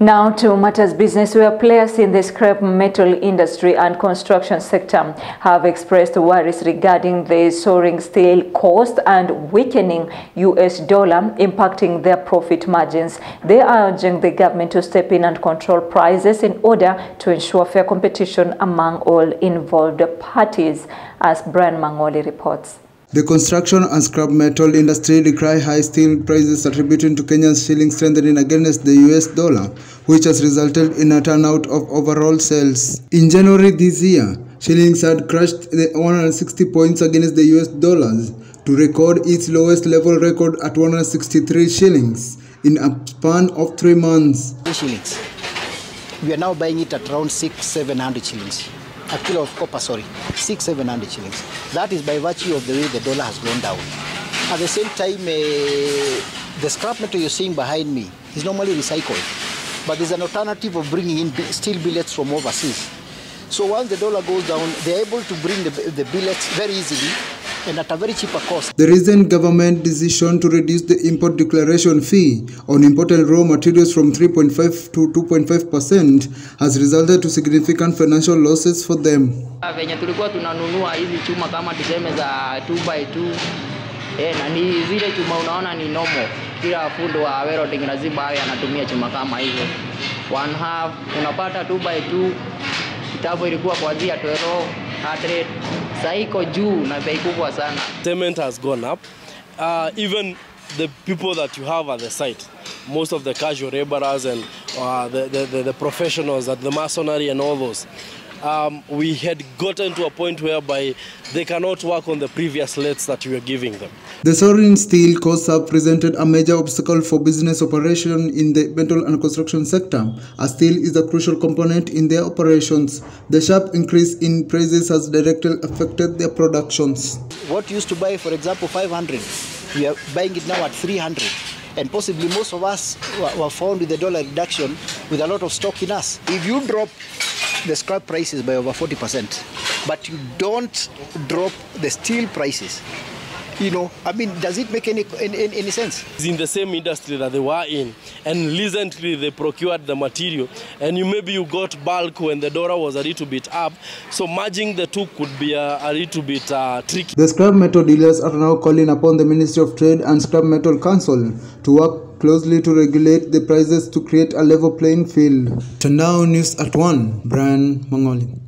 Now to matters business, where players in the scrap metal industry and construction sector have expressed worries regarding the soaring steel cost and weakening US dollar impacting their profit margins. They are urging the government to step in and control prices in order to ensure fair competition among all involved parties, as Brian Mangoli reports. The construction and scrap metal industry decry high steel prices attributing to Kenya's shilling strengthening against the US dollar, which has resulted in a turnout of overall sales. In January this year, shillings had crashed the 160 points against the US dollars to record its lowest level record at 163 shillings in a span of 3 months. Shillings. We are now buying it at around 600-700 shillings. A kilo of copper, 600-700 shillings. That is by virtue of the way the dollar has gone down. At the same time, the scrap metal you're seeing behind me is normally recycled, but there's an alternative of bringing in steel billets from overseas. So once the dollar goes down, they're able to bring the billets very easily and at a very cheaper cost. The recent government decision to reduce the import declaration fee on imported raw materials from 3.5 to 2.5% has resulted to significant financial losses for them. Venye tulikuwa tunanunua hizi chuma kama tuseme za 2x2 na ni zile chuma unaona ni normal. Kila fundo wa welding lazima awe anatumia chuma kama hizo. 1/2 unapata 2x2 kitabu ilikuwa kuanzia 12 100 saiko juu na bei kubwa sana. Payment has gone up. Even the people that you have at the site, most of the casual laborers and the professionals at the masonry and all those, we had gotten to a point whereby they cannot work on the previous rates that we were giving them. The soaring steel costs have presented a major obstacle for business operation in the metal and construction sector, as steel is a crucial component in their operations. The sharp increase in prices has directly affected their productions. What used to buy, for example, 500, we are buying it now at 300. And possibly most of us were found with the dollar reduction with a lot of stock in us. If you drop the scrap prices by over 40%, but you don't drop the steel prices, you know, I mean, does it make any sense? It's in the same industry that they were in, and recently they procured the material, and maybe you got bulk when the dollar was a little bit up, so merging the two could be a little bit tricky. The scrap metal dealers are now calling upon the Ministry of Trade and Scrap Metal Council to work closely to regulate the prices to create a level playing field. To Now News at 1, Brian Mangoli.